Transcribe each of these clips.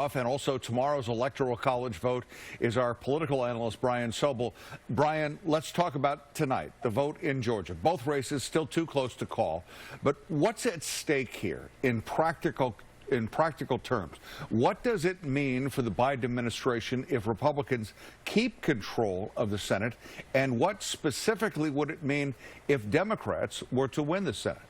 off, and also tomorrow's Electoral College vote, is our political analyst, Brian Sobel. Brian, let's talk about tonight, the vote in Georgia. Both races still too close to call. But what's at stake here in practical terms? What does it mean for the Biden administration if Republicans keep control of the Senate? And what specifically would it mean if Democrats were to win the Senate?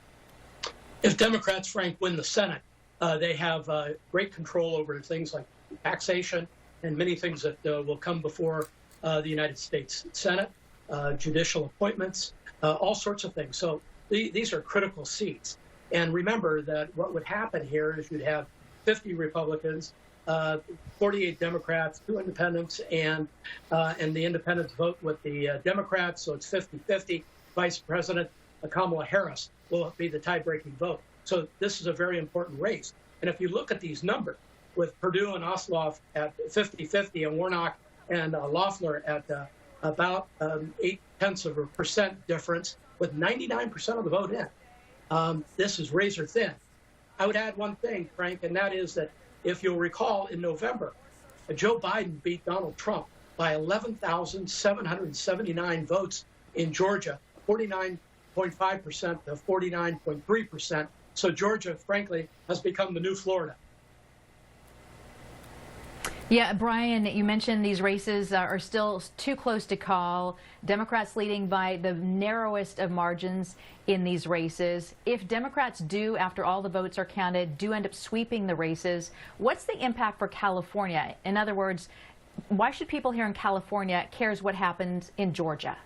If Democrats, Frank, win the Senate, they have great control over things like taxation and many things that will come before the United States Senate, judicial appointments, all sorts of things. So these are critical seats. And remember that what would happen here is you'd have 50 Republicans, 48 Democrats, 2 independents, and the independents vote with the Democrats, so it's 50-50. Vice President Kamala Harris will be the tie-breaking vote. So this is a very important race. And if you look at these numbers, with Perdue and Ossoff at 50-50 and Warnock and Loeffler at about 0.8% difference, with 99% of the vote in. This is razor thin. I would add one thing, Frank, and that is that if you'll recall in November, Joe Biden beat Donald Trump by 11,779 votes in Georgia, 49.5% to 49.3%. So Georgia, frankly, has become the new Florida. Yeah, Brian, you mentioned these races are still too close to call. Democrats leading by the narrowest of margins in these races. If Democrats do, after all the votes are counted, do end up sweeping the races, what's the impact for California? In other words, why should people here in California care what happens in Georgia?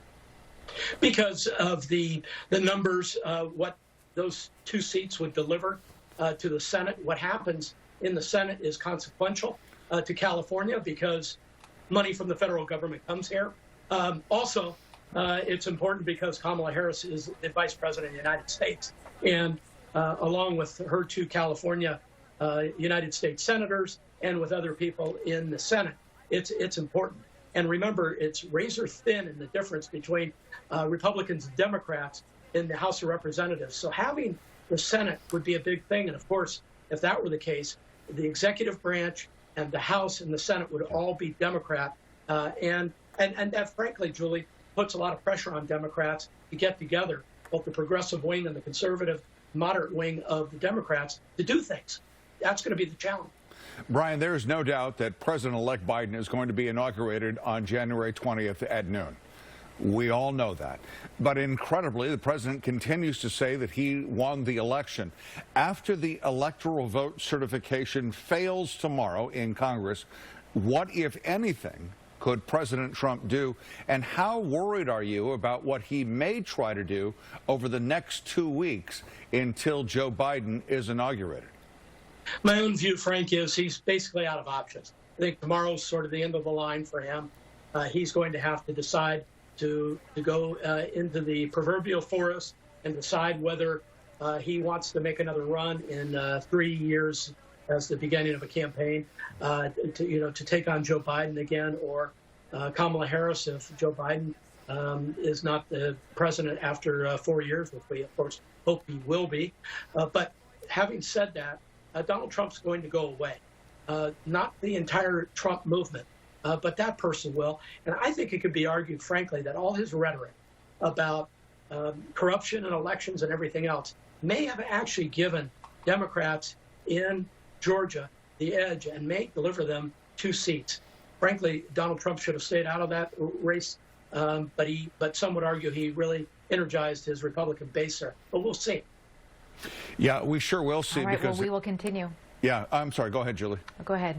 Because of the numbers, what those 2 seats would deliver to the Senate. What happens in the Senate is consequential to California because money from the federal government comes here. Also, it's important because Kamala Harris is the Vice President of the United States. And along with her 2 California United States senators and with other people in the Senate, it's important. And remember, it's razor thin in the difference between Republicans and Democrats in the House of Representatives. So having the Senate would be a big thing. And of course, if that were the case, the executive branch and the House and the Senate would all be Democrat. And that, frankly, Julie, puts a lot of pressure on Democrats to get together, both the progressive wing and the conservative, moderate wing of the Democrats, to do things. That's going to be the challenge. Brian, there is no doubt that President-elect Biden is going to be inaugurated on January 20th at noon. We all know that. But incredibly, the president continues to say that he won the election. After the electoral vote certification fails tomorrow in Congress, what, if anything, could President Trump do? And how worried are you about what he may try to do over the next 2 weeks until Joe Biden is inaugurated? My own view, Frank, is he's basically out of options. I think tomorrow's sort of the end of the line for him. He's going to have to decide to go into the proverbial forest and decide whether he wants to make another run in 3 years as the beginning of a campaign to take on Joe Biden again, or Kamala Harris if Joe Biden is not the president after 4 years, which we, of course, hope he will be. But having said that, Donald Trump's going to go away. Not the entire Trump movement, but that person will. And I think it could be argued, frankly, that all his rhetoric about corruption and elections and everything else may have actually given Democrats in Georgia the edge and may deliver them 2 seats. Frankly, Donald Trump should have stayed out of that race, but some would argue he really energized his Republican base there. But we'll see. Yeah, we sure will see. All right, because well, we will continue. Yeah, I'm sorry. Go ahead, Julie. Go ahead.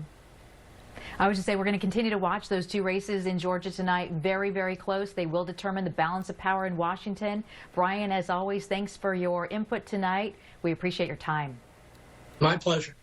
I was just saying we're going to continue to watch those 2 races in Georgia tonight. Very, very close. They will determine the balance of power in Washington. Brian, as always, thanks for your input tonight. We appreciate your time. My pleasure.